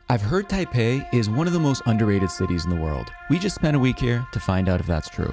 I've heard Taipei is one of the most underrated cities in the world. We just spent a week here to find out if that's true.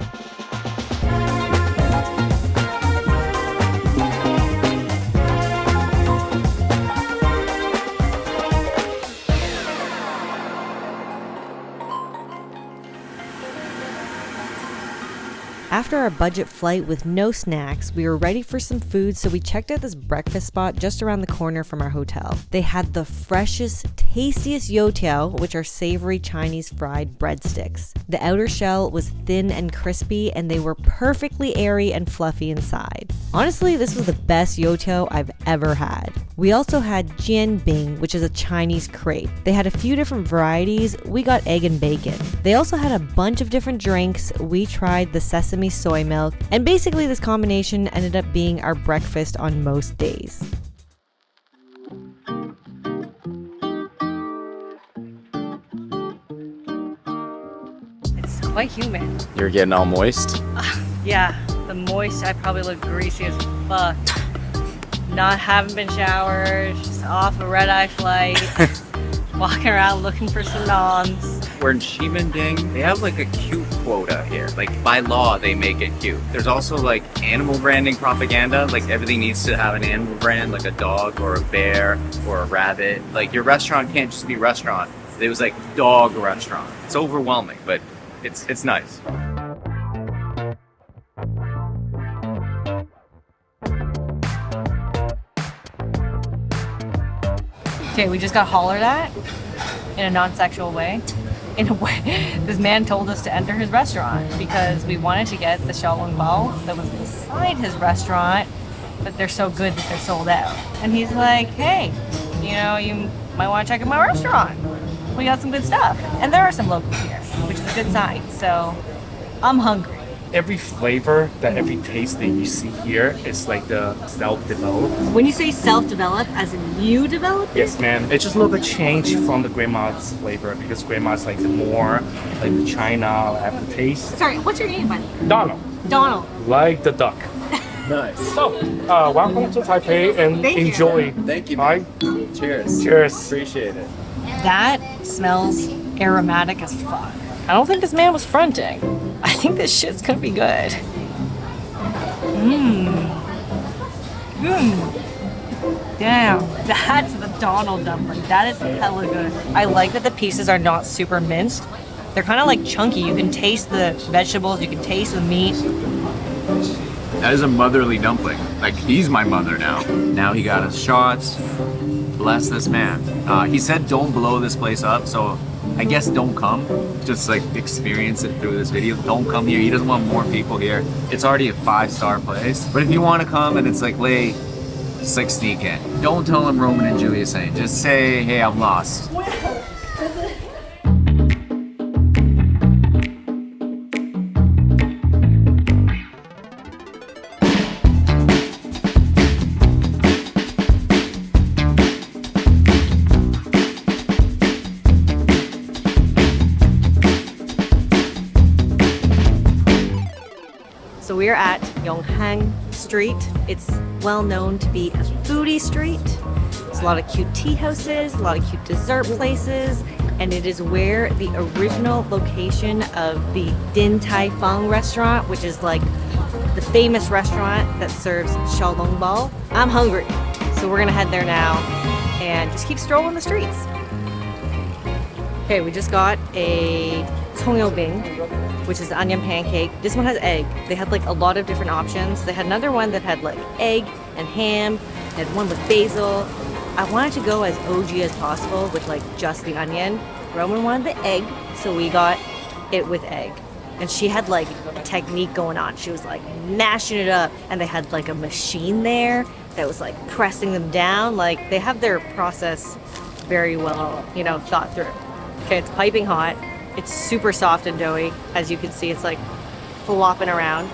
After our budget flight with no snacks, we were ready for some food, so we checked out this breakfast spot just around the corner from our hotel. They had the freshest, tastiest youtiao, which are savory Chinese fried breadsticks. The outer shell was thin and crispy, and they were perfectly airy and fluffy inside. Honestly, this was the best youtiao I've ever had. We also had Ximending, which is a Chinese crepe. They had a few different varieties. We got egg and bacon. They also had a bunch of different drinks. We tried the sesame soy milk, and basically this combination ended up being our breakfast on most days. It's quite humid. You're getting all moist? Yeah, the moist, I probably look greasy as fuck. Haven't been showered, just off a red-eye flight, walking around looking for some noms. We're in Ximending. They have like a cute quota here. Like by law, they make it cute. There's also like animal branding propaganda. Like everything needs to have an animal brand, like a dog or a bear or a rabbit. Like your restaurant can't just be restaurant. It was like dog restaurant. It's overwhelming, but it's nice. Okay, we just got hollered at in a non-sexual way. In a way, this man told us to enter his restaurant because we wanted to get the xiaolongbao that was beside his restaurant, but they're so good that they're sold out. And he's like, hey, you might want to check out my restaurant. We got some good stuff. And there are some locals here, which is a good sign. So I'm hungry. Every flavor, every taste that you see here is like the self-developed. When you say self-develop, as in you develop it? Yes, ma'am. It's just a little bit change from the grandma's flavor because grandma's like the more like the China aftertaste. Sorry, what's your name, by the way? Donald. Donald. Like the duck. Nice. So, welcome to Taipei and enjoy. Thank you. Bye. Cheers. Cheers. Appreciate it. That smells aromatic as fuck. I don't think this man was fronting. I think this shit's gonna be good. Damn, that's the Donald dumpling. That is hella good. I like that the pieces are not super minced. They're kind of like chunky. You can taste the vegetables, you can taste the meat. That is a motherly dumpling. Like he's my mother now. Now he got us shots. Bless this man. He said don't blow this place up, so I guess don't come. Just like experience it through this video. Don't come here. He doesn't want more people here. It's already a 5-star place. But if you want to come and it's like late, just like sneak in. Don't tell him Roman and Julia saying. Just say, hey, I'm lost. So we're at Yong Kang Street. It's well known to be a foodie street. There's a lot of cute tea houses, a lot of cute dessert places, and it is where the original location of the Tai Fung restaurant, which is like the famous restaurant that serves xiaolongbao. I'm hungry, so we're gonna head there now and just keep strolling the streets. Okay, we just got a bing, which is onion pancake. This one has egg. They had like a lot of different options. They had another one that had like egg and ham. They had one with basil. I wanted to go as OG as possible with like just the onion. Roman wanted the egg, so we got it with egg. And she had like a technique going on. She was like mashing it up, and they had like a machine there that was like pressing them down. Like they have their process very well, thought through. Okay, it's piping hot. It's super soft and doughy. As you can see, it's like flopping around.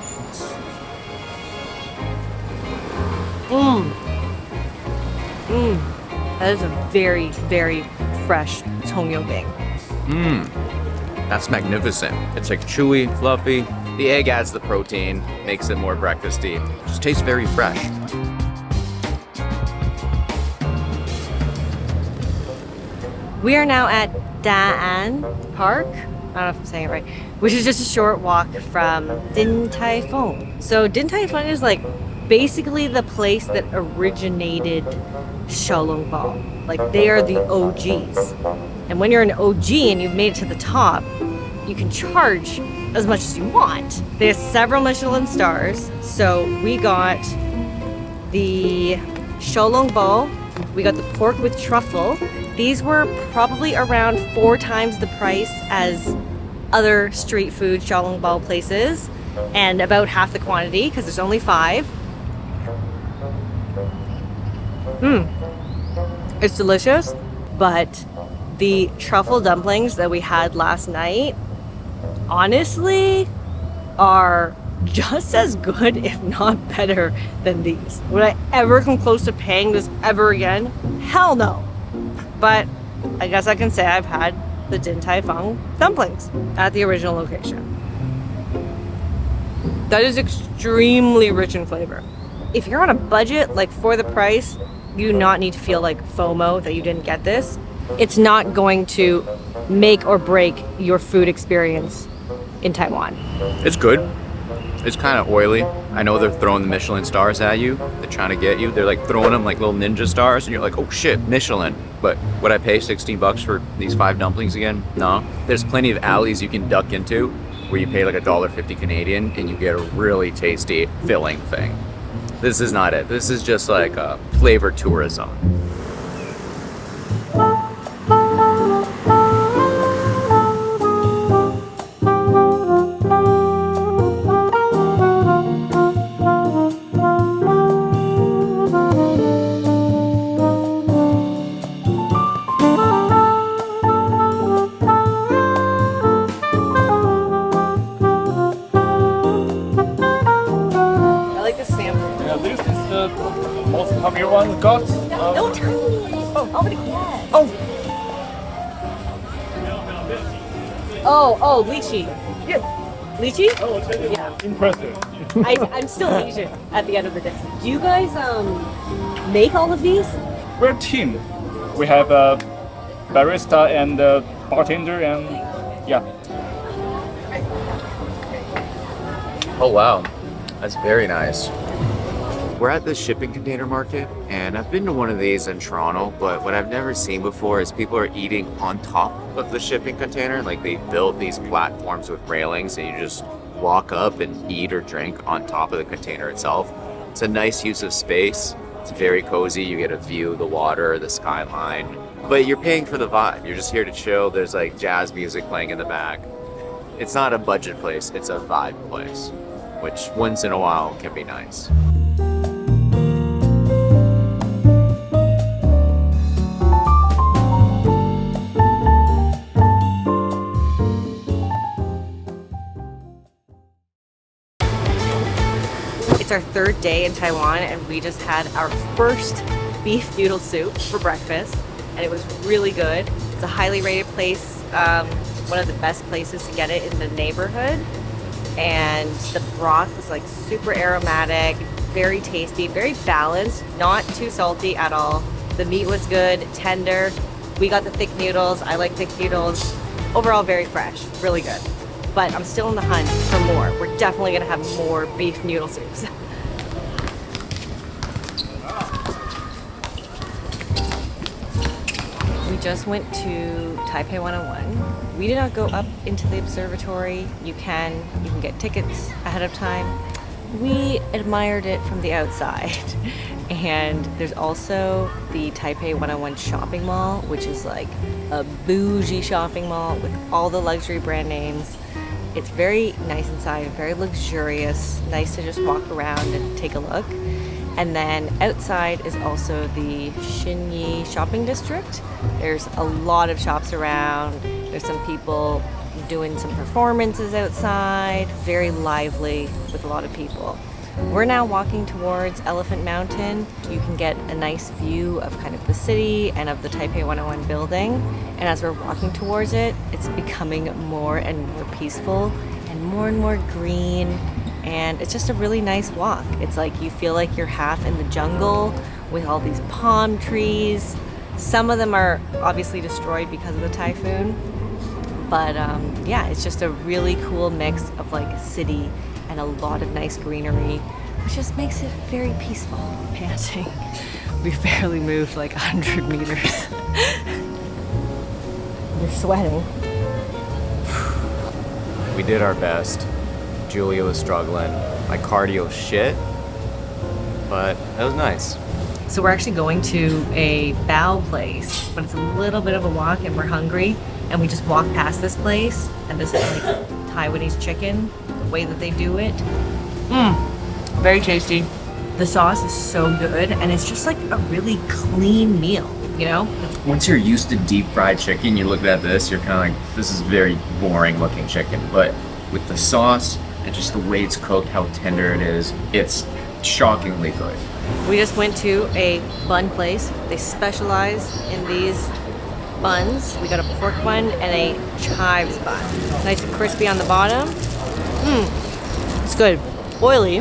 That is a very, very fresh bing. That's magnificent. It's like chewy, fluffy. The egg adds the protein, makes it more breakfasty. Just tastes very fresh. We are now at Da'an Park. I don't know if I'm saying it right, which is just a short walk from Din Tai Fung. So Din Tai Fung is like basically the place that originated xiaolongbao. Like they are the OGs. And when you're an OG and you've made it to the top, you can charge as much as you want. They have several Michelin stars. So we got the xiaolongbao, we got the pork with truffle. These were probably around 4 times the price as other street food xiaolongbao places, and about half the quantity because there's only 5. It's delicious, but the truffle dumplings that we had last night honestly are just as good, if not better, than these. Would I ever come close to paying this ever again? Hell no. But I guess I can say I've had the Din Tai Fung dumplings at the original location. That is extremely rich in flavor. If you're on a budget, like for the price, you do not need to feel like FOMO that you didn't get this. It's not going to make or break your food experience in Taiwan. It's good. It's kind of oily. I know they're throwing the Michelin stars at you. They're trying to get you. They're like throwing them like little ninja stars, and you're like, oh shit, Michelin. But would I pay 16 bucks for these 5 dumplings again? No. There's plenty of alleys you can duck into where you pay like $1.50 Canadian and you get a really tasty filling thing. This is not it. This is just like flavor tourism. Popular one we got. Don't tell me. Oh, but yes. Oh, lychee. Yeah. Lychee? Oh, yeah. Impressive. I'm still Asian at the end of the day. Do you guys make all of these? We're a team. We have a barista and a bartender, and yeah. Oh wow, that's very nice. We're at the shipping container market, and I've been to one of these in Toronto, but what I've never seen before is people are eating on top of the shipping container. Like they built these platforms with railings and you just walk up and eat or drink on top of the container itself. It's a nice use of space. It's very cozy. You get a view of the water, the skyline, but you're paying for the vibe. You're just here to chill. There's like jazz music playing in the back. It's not a budget place, it's a vibe place, which once in a while can be nice. It's our 3rd day in Taiwan, and we just had our first beef noodle soup for breakfast, and it was really good. It's a highly rated place, one of the best places to get it in the neighborhood, and the broth was like super aromatic, very tasty, very balanced, not too salty at all. The meat was good, tender. We got the thick noodles. I like thick noodles. Overall, very fresh, really good. But I'm still in the hunt for more. We're definitely gonna have more beef noodle soups. We just went to Taipei 101. We did not go up into the observatory. You can get tickets ahead of time. We admired it from the outside. And there's also the Taipei 101 shopping mall, which is like a bougie shopping mall with all the luxury brand names. It's very nice inside, very luxurious, nice to just walk around and take a look. And then outside is also the Xinyi shopping district. There's a lot of shops around. There's some people doing some performances outside, very lively with a lot of people. We're now walking towards Elephant Mountain. You can get a nice view of kind of the city and of the Taipei 101 building. And as we're walking towards it, it's becoming more and more peaceful and more green. And it's just a really nice walk. It's like you feel like you're half in the jungle with all these palm trees. Some of them are obviously destroyed because of the typhoon. But yeah, it's just a really cool mix of like city and a lot of nice greenery, which just makes it very peaceful. Panting. We've barely moved like 100 meters. You're sweating. We did our best. Julia was struggling. My cardio shit, but that was nice. So we're actually going to a bao place, but it's a little bit of a walk and we're hungry. And we just walked past this place, and this is like Taiwanese chicken, the way that they do it. Very tasty. The sauce is so good, and it's just like a really clean meal, you know? Once you're used to deep fried chicken, you look at this, you're kind of like, this is very boring looking chicken. But with the sauce and just the way it's cooked, how tender it is, it's shockingly good. We just went to a bun place. They specialize in these buns. We got a pork bun and a chives bun. Nice and crispy on the bottom. It's good. Oily,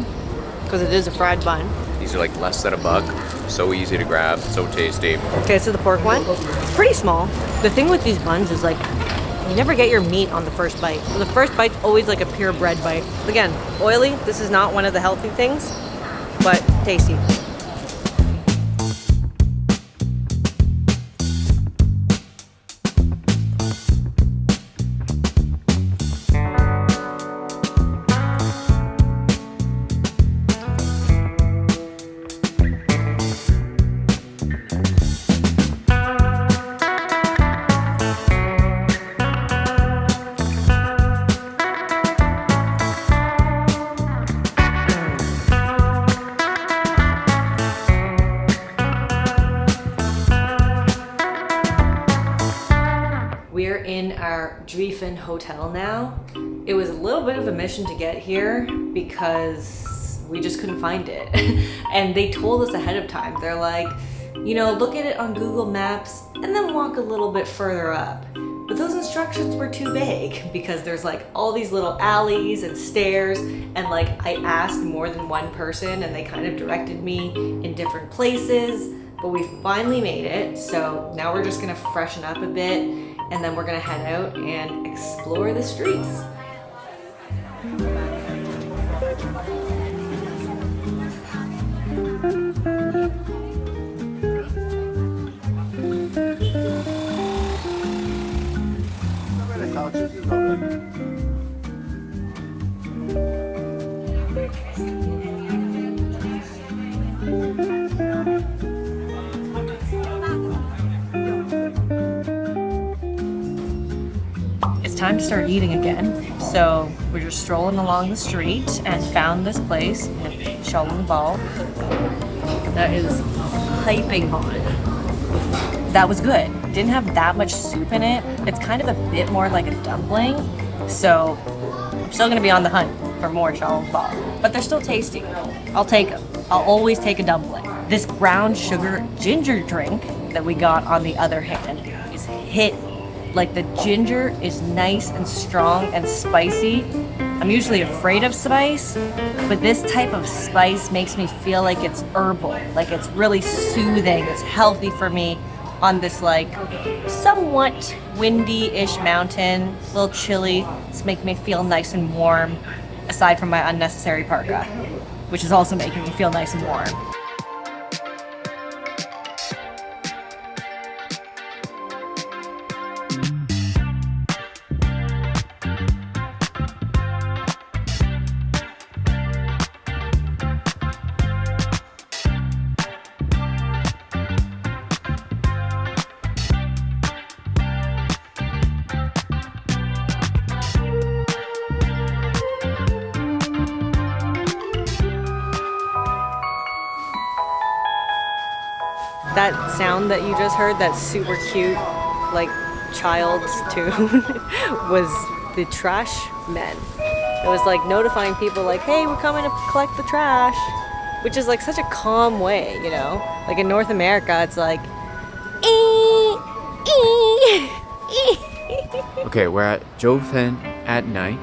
because it is a fried bun. These are like less than $1. So easy to grab, so tasty. Okay, so the pork one, it's pretty small. The thing with these buns is like, you never get your meat on the first bite. So the first bite's always like a pure bread bite. Again, oily. This is not one of the healthy things, but tasty. We're in our Jiufen hotel now. It was a little bit of a mission to get here because we just couldn't find it. And they told us ahead of time. They're like, you know, look at it on Google Maps and then walk a little bit further up. But those instructions were too vague because there's like all these little alleys and stairs, and like I asked more than one person and they kind of directed me in different places. But we finally made it, so now we're just gonna freshen up a bit and then we're gonna head out and explore the streets. Time to start eating again. So we're just strolling along the street and found this place in Bao. That is Taipei. That was good. Didn't have that much soup in it. It's kind of a bit more like a dumpling. So I'm still gonna be on the hunt for more Bao, but they're still tasty. I'll take them. I'll always take a dumpling. This brown sugar ginger drink that we got, on the other hand, is hit. Like, the ginger is nice and strong and spicy. I'm usually afraid of spice, but this type of spice makes me feel like it's herbal, like it's really soothing, it's healthy for me on this like somewhat windy-ish mountain, a little chilly. It's making me feel nice and warm, aside from my unnecessary parka, which is also making me feel nice and warm. That sound that you just heard, that super cute, like, child's tune, was the trash men. It was like notifying people like, hey, we're coming to collect the trash, which is like such a calm way, you know? Like in North America, it's like, Okay, we're at Jiufen at night.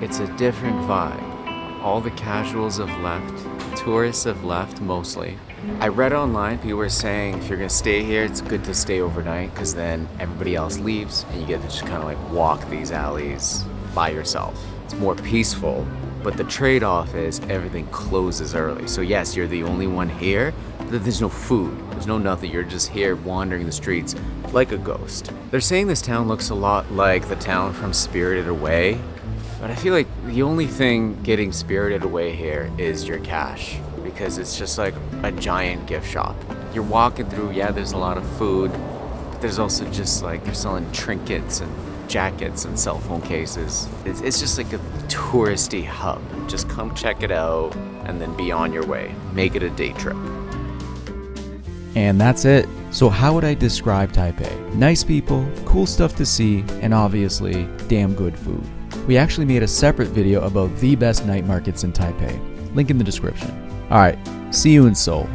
It's a different vibe. All the casuals have left. Tourists have left mostly. I read online, people were saying if you're gonna stay here, it's good to stay overnight because then everybody else leaves and you get to just kind of like walk these alleys by yourself. It's more peaceful, but the trade-off is everything closes early. So yes, you're the only one here, but there's no food, there's no nothing. You're just here wandering the streets like a ghost. They're saying this town looks a lot like the town from Spirited Away, but I feel like the only thing getting Spirited Away here is your cash, because it's just like a giant gift shop. You're walking through, yeah, there's a lot of food, but there's also just like they're selling trinkets and jackets and cell phone cases. It's just like a touristy hub. Just come check it out and then be on your way. Make it a day trip. And that's it. So how would I describe Taipei? Nice people, cool stuff to see, and obviously damn good food. We actually made a separate video about the best night markets in Taipei. Link in the description. Alright, see you in Seoul.